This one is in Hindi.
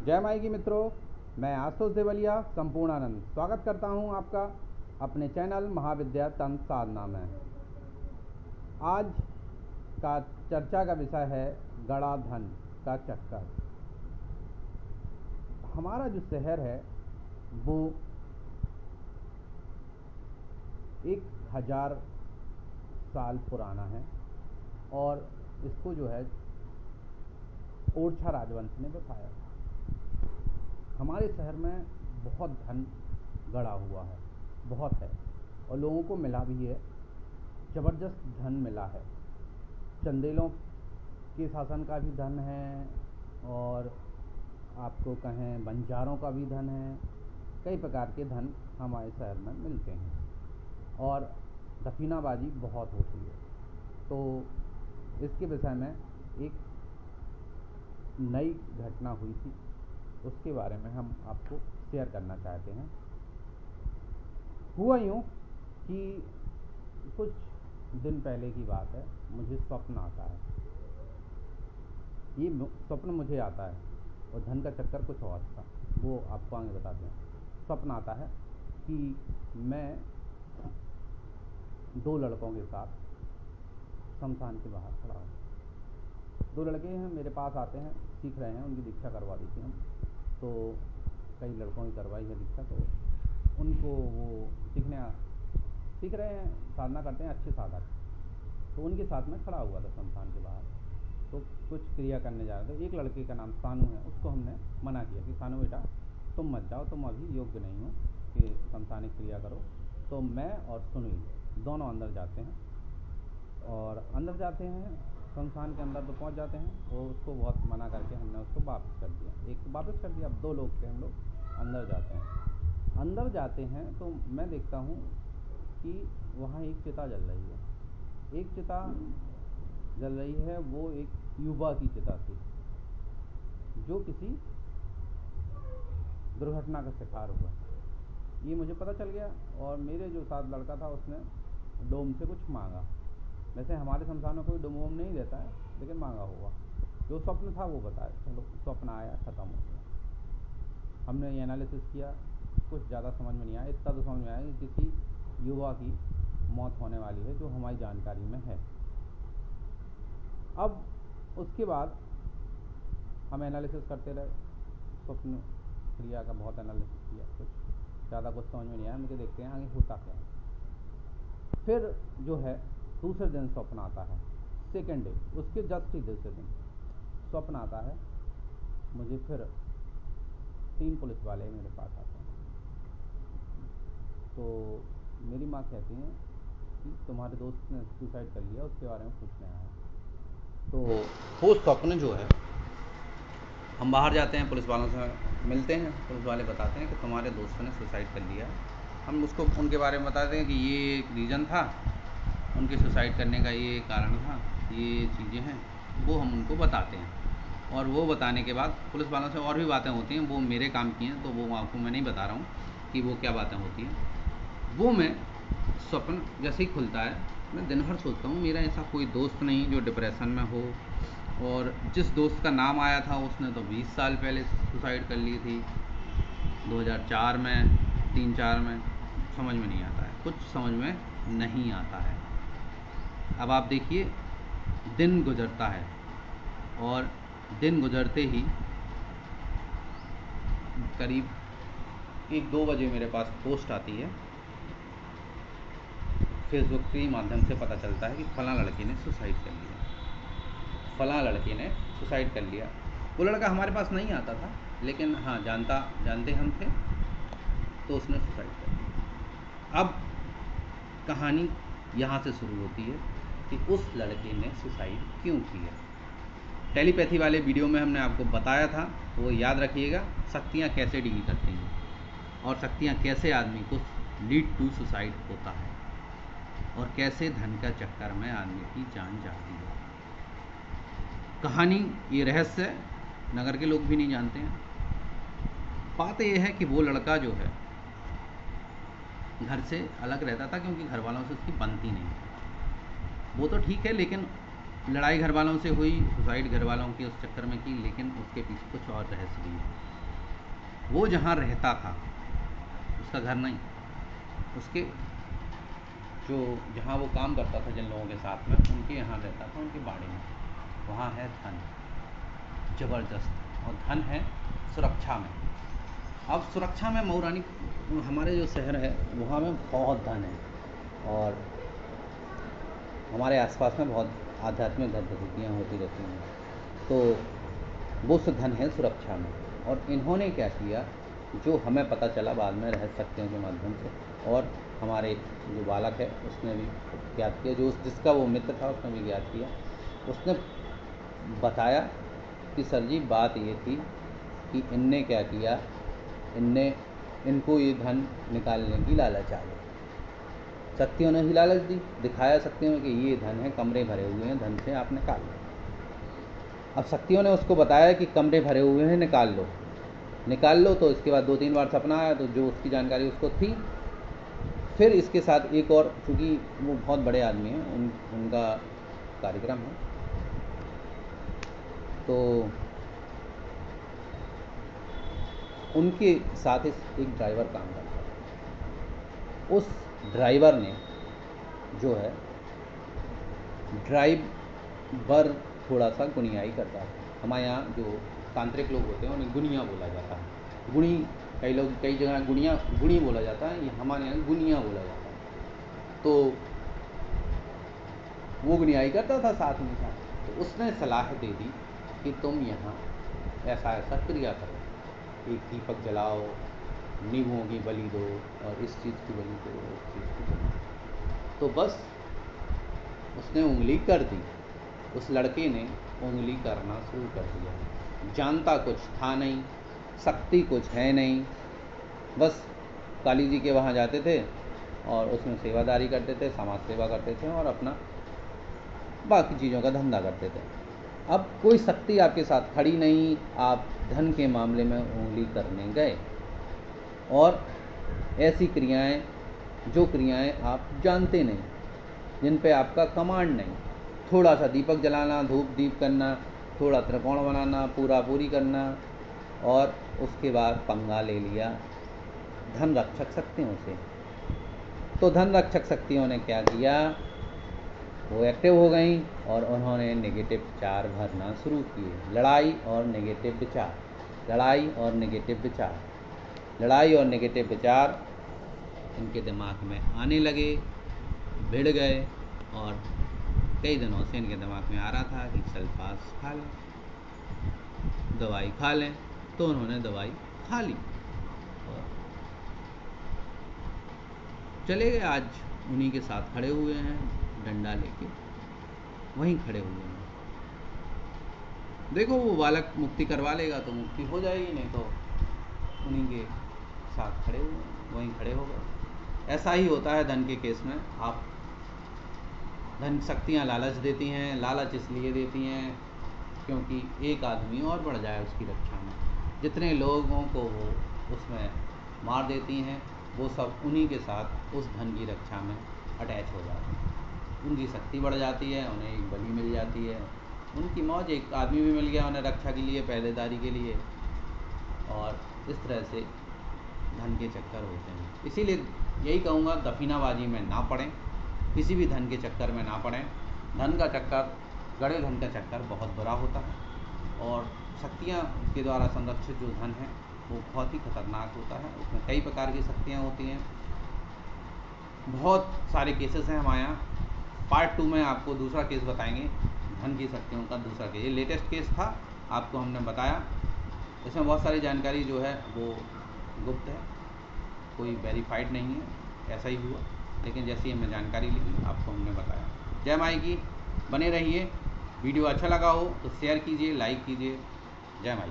जय माई की मित्रों, मैं आशुतोष देवलिया संपूर्णानंद स्वागत करता हूं आपका अपने चैनल महाविद्या तंत्र साधना में। आज का चर्चा का विषय है गड़ा धन का चक्कर। हमारा जो शहर है वो 1000 साल पुराना है और इसको जो है ओरछा राजवंश ने बसाया था। हमारे शहर में बहुत धन गड़ा हुआ है, बहुत है, और लोगों को मिला भी है। ज़बरदस्त धन मिला है। चंदेलों के शासन का भी धन है और आपको कहें बंजारों का भी धन है। कई प्रकार के धन हमारे शहर में मिलते हैं और दफीनाबाजी बहुत होती है। तो इसके विषय में एक नई घटना हुई थी, उसके बारे में हम आपको शेयर करना चाहते हैं। हुआ यूँ कि कुछ दिन पहले की बात है, मुझे स्वप्न आता है। ये स्वप्न मुझे आता है और धन का चक्कर कुछ और था, वो आपको आगे बताते हैं। स्वप्न आता है कि मैं 2 लड़कों के साथ शमशान के बाहर खड़ा हूँ। 2 लड़के हैं, मेरे पास आते हैं, सीख रहे हैं, उनकी दीक्षा करवा दी थी हम। तो कई लड़कों की करवाई है दीक्षा, तो उनको वो सीख रहे हैं, साधना करते हैं, अच्छे साधक। तो उनके साथ में खड़ा हुआ था शमशान के बाहर, तो कुछ क्रिया करने जा रहे थे। एक लड़के का नाम सानू है, उसको हमने मना किया कि सानू बेटा तुम मत जाओ, तुम अभी योग्य नहीं हो कि शमशानिक क्रिया करो। तो मैं और सुनील दोनों अंदर जाते हैं, और अंदर जाते हैं शमशान के अंदर तो पहुंच जाते हैं। वो उसको बहुत मना करके हमने उसको वापस कर दिया। एक तो वापस कर दिया, अब 2 लोग थे हम लोग। अंदर जाते हैं, अंदर जाते हैं तो मैं देखता हूँ कि वहाँ एक चिता जल रही है। एक चिता जल रही है, वो एक युवा की चिता थी जो किसी दुर्घटना का शिकार हुआ। ये मुझे पता चल गया, और मेरे जो साथ लड़का था उसने डोम से कुछ मांगा। वैसे हमारे शमशान में कोई डोम वोम नहीं देता है, लेकिन मांगा होगा। जो स्वप्न था वो बताया, चलो स्वप्न आया, ख़त्म हो गया। हमने ये एनालिसिस किया, कुछ ज़्यादा समझ में नहीं आया। इतना तो समझ में आया कि किसी युवा की मौत होने वाली है, जो हमारी जानकारी में है। अब उसके बाद हम एनालिसिस करते रहे, स्वप्न क्रिया का बहुत एनालिसिस किया, कुछ ज़्यादा कुछ समझ में नहीं आया। मुझे देखते हैं आगे होता क्या है। फिर जो है दूसरे दिन स्वप्न आता है, सेकेंड डे, उसके जस्ट ही दूसरे दिन स्वप्न आता है मुझे। फिर 3 पुलिस वाले मेरे पास आते हैं। तो मेरी माँ कहती हैं कि तुम्हारे दोस्त ने सुसाइड कर लिया, उसके बारे में पूछने आया। तो वो स्वप्न जो है, हम बाहर जाते हैं, पुलिस वालों से मिलते हैं, पुलिस वाले बताते हैं कि तुम्हारे दोस्त ने सुसाइड कर लिया। हम उसको उनके बारे में बताते हैं कि ये एक रीज़न था, उनके सुसाइड करने का ये कारण था, ये चीज़ें हैं, वो हम उनको बताते हैं। और वो बताने के बाद पुलिस वालों से और भी बातें होती हैं, वो मेरे काम की हैं, तो वो आपको मैं नहीं बता रहा हूँ कि वो क्या बातें होती हैं। वो मैं स्वप्न जैसे ही खुलता है, मैं दिन भर सोचता हूँ मेरा ऐसा कोई दोस्त नहीं जो डिप्रेशन में हो, और जिस दोस्त का नाम आया था उसने तो 20 साल पहले सुसाइड कर ली थी, 2004 में, 3-4 में। समझ में नहीं आता है, कुछ समझ में नहीं आता है। अब आप देखिए, दिन गुजरता है और दिन गुजरते ही करीब 1-2 बजे मेरे पास पोस्ट आती है, फेसबुक के माध्यम से पता चलता है कि फलां लड़के ने सुसाइड कर लिया, फलां लड़के ने सुसाइड कर लिया। वो लड़का हमारे पास नहीं आता था, लेकिन हाँ जानते हम थे, तो उसने सुसाइड कर लिया। अब कहानी यहाँ से शुरू होती है कि उस लड़के ने सुसाइड क्यों किया। टेलीपैथी वाले वीडियो में हमने आपको बताया था, वो याद रखिएगा, शक्तियाँ कैसे डील करती हैं और शक्तियाँ कैसे आदमी को लीड टू सुसाइड होता है, और कैसे धन का चक्कर में आदमी की जान जाती है। कहानी ये रहस्य नगर के लोग भी नहीं जानते हैं। बात यह है कि वो लड़का जो है घर से अलग रहता था, क्योंकि घर वालों से उसकी बनती नहीं। वो तो ठीक है, लेकिन लड़ाई घर वालों से हुई, सुसाइड घर वालों की उस चक्कर में की, लेकिन उसके पीछे कुछ और रहस्य भी है। वो जहाँ रहता था, उसका घर नहीं, उसके जो जहाँ वो काम करता था जिन लोगों के साथ में, उनके यहाँ रहता था, उनके बाड़े में। वहाँ है धन ज़बरदस्त, और धन है सुरक्षा में। अब सुरक्षा में मऊ रानी हमारे जो शहर है वहाँ में बहुत धन है, और हमारे आसपास में बहुत आध्यात्मिक गतिविधियाँ होती रहती हैं। तो वो धन है सुरक्षा में। और इन्होंने क्या किया, जो हमें पता चला बाद में रहस्य शक्तियों के माध्यम से, और हमारे जो बालक है उसने भी ज्ञात किया, जो जिसका वो मित्र था उसने भी ज्ञात किया। उसने बताया कि सर जी बात ये थी कि इनने क्या किया, इनको ये धन निकालने की लालच आ गई। शक्तियों ने ही लालच दी, दिखाया शक्तियों में कि ये धन है, कमरे भरे हुए हैं धन से, आप निकाल लो। अब शक्तियों ने उसको बताया कि कमरे भरे हुए हैं, निकाल लो। तो इसके बाद 2-3 बार सपना आया, तो जो उसकी जानकारी उसको थी। फिर इसके साथ एक और, चूँकि वो बहुत बड़े आदमी हैं, उनका कार्यक्रम है, तो उनके साथ एक ड्राइवर काम करता है। उस ड्राइवर ने जो है, ड्राइवर थोड़ा सा गुनियाई करता है। हमारे यहाँ जो तांत्रिक लोग होते हैं उन्हें गुनिया बोला जाता है। गुणी, कई जगह गुणी बोला जाता है, हमारे यहाँ गुनिया बोला जाता है। तो वो गुनियाई करता था साथ में साथ। तो उसने सलाह दे दी कि तुम यहाँ ऐसा ऐसा क्रिया करो, एक दीपक जलाओ, नींबुओं की बलि दो, और इस चीज़ की बलि दो, इस चीज़ की बलि दो। तो बस उसने उंगली कर दी, उस लड़के ने उंगली करना शुरू कर दिया। जानता कुछ था नहीं, शक्ति कुछ है नहीं, बस काली जी के वहाँ जाते थे और उसमें सेवादारी करते थे, समाज सेवा करते थे, और अपना बाकी चीज़ों का धंधा करते थे। अब कोई शक्ति आपके साथ खड़ी नहीं, आप धन के मामले में उंगली करने गए, और ऐसी क्रियाएं, जो क्रियाएं आप जानते नहीं, जिन पे आपका कमांड नहीं, थोड़ा सा दीपक जलाना, धूप दीप करना, थोड़ा त्रिकोण बनाना, पूरी करना, और उसके बाद पंगा ले लिया धन रक्षक शक्तियों से। तो धन रक्षक शक्तियों ने क्या किया, वो एक्टिव हो गई, और उन्होंने नेगेटिव विचार भरना शुरू किए। लड़ाई और नेगेटिव विचार, लड़ाई और नेगेटिव विचार, लड़ाई और नेगेटिव विचार इनके दिमाग में आने लगे, भिड़ गए, और कई दिनों से इनके दिमाग में आ रहा था कि सल्फास खा लें, दवाई खा लें। तो उन्होंने दवाई खा ली और चले गए। आज उन्हीं के साथ खड़े हुए हैं, डंडा लेके वहीं खड़े हुए हैं। देखो, वो बालक मुक्ति करवा लेगा तो मुक्ति हो जाएगी, नहीं तो उन्हीं के साथ खड़े हुए, वहीं खड़े हो गए। ऐसा ही होता है धन के केस में। आप धन शक्तियाँ लालच देती हैं, लालच इसलिए देती हैं क्योंकि एक आदमी और बढ़ जाए उसकी रक्षा में। जितने लोगों को वो उसमें मार देती हैं, वो सब उन्हीं के साथ उस धन की रक्षा में अटैच हो जाते हैं। उनकी शक्ति बढ़ जाती है, उन्हें एक बलि मिल जाती है, उनकी मौज, एक आदमी भी मिल गया उन्हें रक्षा के लिए, पहरेदारी के लिए, और इस तरह से धन के चक्कर होते हैं। इसीलिए यही कहूँगा, दफीनाबाजी में ना पड़ें, किसी भी धन के चक्कर में ना पड़ें। धन का चक्कर, गड़े धन का चक्कर बहुत बुरा होता है, और शक्तियाँ के द्वारा संरक्षित जो धन है वो बहुत ही खतरनाक होता है। उसमें कई प्रकार की शक्तियाँ होती हैं, बहुत सारे केसेस हैं हमारे यहाँ। पार्ट 2 में आपको दूसरा केस बताएंगे, धन की शक्तियों का दूसरा केस। ये लेटेस्ट केस था, आपको हमने बताया। इसमें बहुत सारी जानकारी जो है वो गुप्त है, कोई वेरीफाइड नहीं है, ऐसा ही हुआ, लेकिन जैसी हमें जानकारी ली आपको हमने बताया। जय माई की, बने रहिए। वीडियो अच्छा लगा हो तो शेयर कीजिए, लाइक कीजिए। जय माई।